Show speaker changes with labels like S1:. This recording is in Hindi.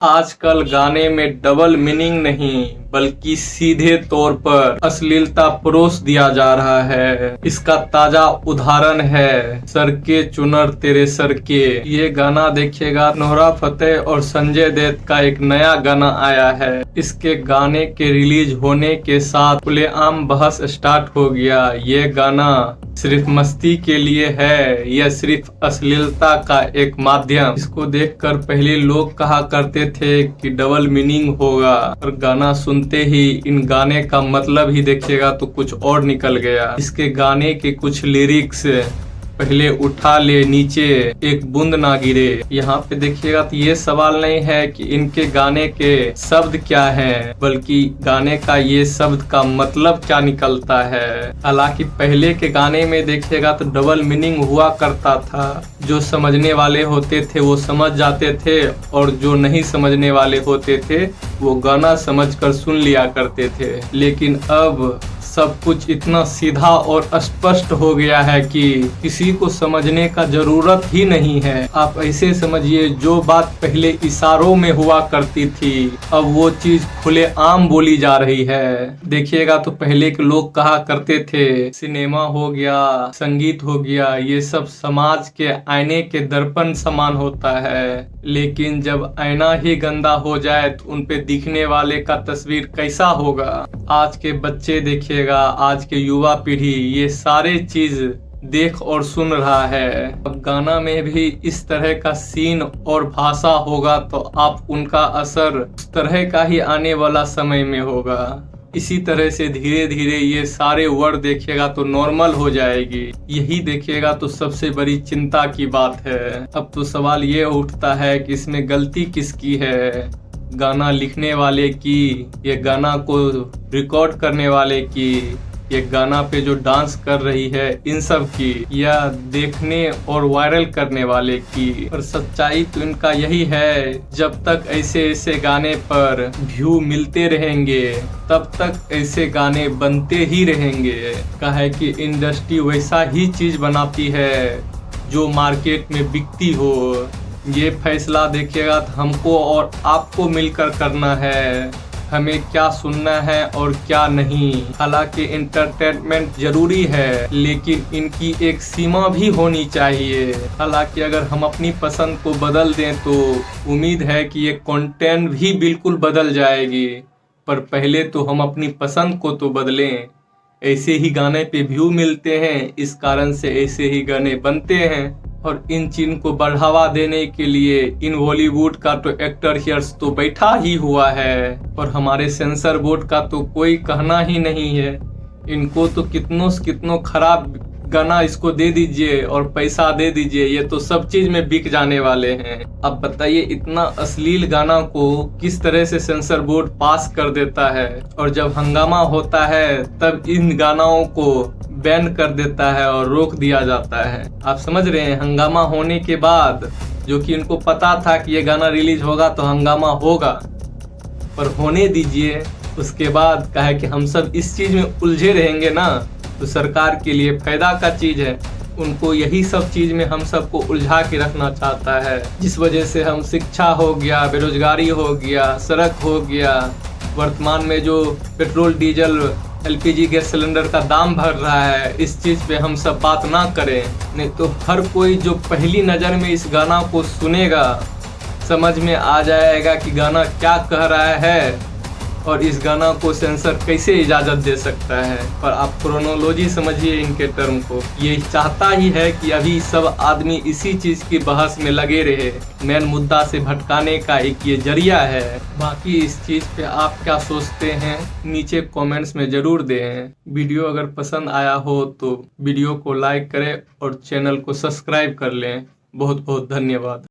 S1: आजकल गाने में डबल मीनिंग नहीं बल्कि सीधे तौर पर अश्लीलता परोस दिया जा रहा है। इसका ताजा उदाहरण है सर के चुनर तेरे सर के। ये गाना देखिएगा, नोरा फतेही और संजय दत्त का एक नया गाना आया है। इसके गाने के रिलीज होने के साथ खुलेआम बहस स्टार्ट हो गया। ये गाना सिर्फ मस्ती के लिए है या सिर्फ अश्लीलता का एक माध्यम। इसको देखकर पहले लोग कहा करते थे कि डबल मीनिंग होगा, और गाना सुनते ही इन गाने का मतलब ही देखिएगा तो कुछ और निकल गया। इसके गाने के कुछ लिरिक्स, पहले उठा ले नीचे एक बूंद ना गिरे। यहाँ पे देखिएगा तो ये सवाल नहीं है कि इनके गाने के शब्द क्या हैं, बल्कि गाने का ये शब्द का मतलब क्या निकलता है। हालांकि पहले के गाने में देखिएगा तो डबल मीनिंग हुआ करता था। जो समझने वाले होते थे वो समझ जाते थे, और जो नहीं समझने वाले होते थे वो गाना समझकर सुन लिया करते थे। लेकिन अब सब कुछ इतना सीधा और स्पष्ट हो गया है कि किसी को समझने का जरूरत ही नहीं है। आप ऐसे समझिए, जो बात पहले इशारों में हुआ करती थी अब वो चीज खुलेआम बोली जा रही है। देखिएगा तो पहले के लोग कहा करते थे सिनेमा हो गया, संगीत हो गया, ये सब समाज के आईने के दर्पण समान होता है। लेकिन जब आईना ही गंदा हो जाए तो उन पे दिखने वाले का तस्वीर कैसा होगा। आज के बच्चे देखिएगा, आज के युवा पीढ़ी ये सारे चीज देख और सुन रहा है। अब गाना में भी इस तरह का सीन और भाषा होगा तो आप उनका असर उस तरह का ही आने वाला समय में होगा। इसी तरह से धीरे धीरे ये सारे वर्ड देखिएगा तो नॉर्मल हो जाएगी। यही देखिएगा तो सबसे बड़ी चिंता की बात है। अब तो सवाल ये उठता है कि इसमें गलती किसकी है, गाना लिखने वाले की, ये गाना को रिकॉर्ड करने वाले की, ये गाना पे जो डांस कर रही है इन सब की, या देखने और वायरल करने वाले की। और सच्चाई तो इनका यही है, जब तक ऐसे ऐसे गाने पर व्यू मिलते रहेंगे तब तक ऐसे गाने बनते ही रहेंगे। काहे कि इंडस्ट्री वैसा ही चीज बनाती है जो मार्केट में बिकती हो। ये फैसला देखिएगा तो हमको और आपको मिलकर करना है, हमें क्या सुनना है और क्या नहीं। हालांकि इंटरटेनमेंट जरूरी है, लेकिन इनकी एक सीमा भी होनी चाहिए। हालांकि अगर हम अपनी पसंद को बदल दें तो उम्मीद है कि ये कंटेंट भी बिल्कुल बदल जाएगी। पर पहले तो हम अपनी पसंद को तो बदलें। ऐसे ही गाने पे व्यू मिलते हैं, इस कारण से ऐसे ही गाने बनते हैं। और इन चीज को बढ़ावा देने के लिए इन बॉलीवुड का तो एक्टर हियर्स तो बैठा ही हुआ है, और हमारे सेंसर बोर्ड का तो कोई कहना ही नहीं है। इनको तो कितनों खराब गाना इसको दे दीजिए और पैसा दे दीजिए, ये तो सब चीज में बिक जाने वाले हैं। अब बताइए, इतना अश्लील गाना को किस तरह से सेंसर बोर्ड पास कर देता है, और जब हंगामा होता है तब इन गानों को बैन कर देता है और रोक दिया जाता है। आप समझ रहे हैं, हंगामा होने के बाद, जो कि इनको पता था कि ये गाना रिलीज होगा तो हंगामा होगा, पर होने दीजिए। उसके बाद कहे कि हम सब इस चीज में उलझे रहेंगे ना, तो सरकार के लिए फायदा का चीज है। उनको यही सब चीज में हम सबको उलझा के रखना चाहता है, जिस वजह से हम शिक्षा हो गया, बेरोजगारी हो गया, सड़क हो गया, वर्तमान में जो petrol diesel LPG gas cylinder का दाम बढ़ रहा है, इस चीज पे हम सब बात ना करें। नहीं तो हर कोई जो पहली नजर में इस गाना को सुनेगा समझ में आ जाएगा कि गाना क्या कह रहा है और इस गाना को सेंसर कैसे इजाजत दे सकता है। पर आप क्रोनोलॉजी समझिए इनके टर्म को, ये चाहता ही है कि अभी सब आदमी इसी चीज की बहस में लगे रहे। मेन मुद्दा से भटकाने का एक ये जरिया है। बाकी इस चीज पे आप क्या सोचते हैं नीचे कमेंट्स में जरूर दें। वीडियो अगर पसंद आया हो तो वीडियो को लाइक करें और चैनल को सब्सक्राइब कर लें। बहुत बहुत धन्यवाद।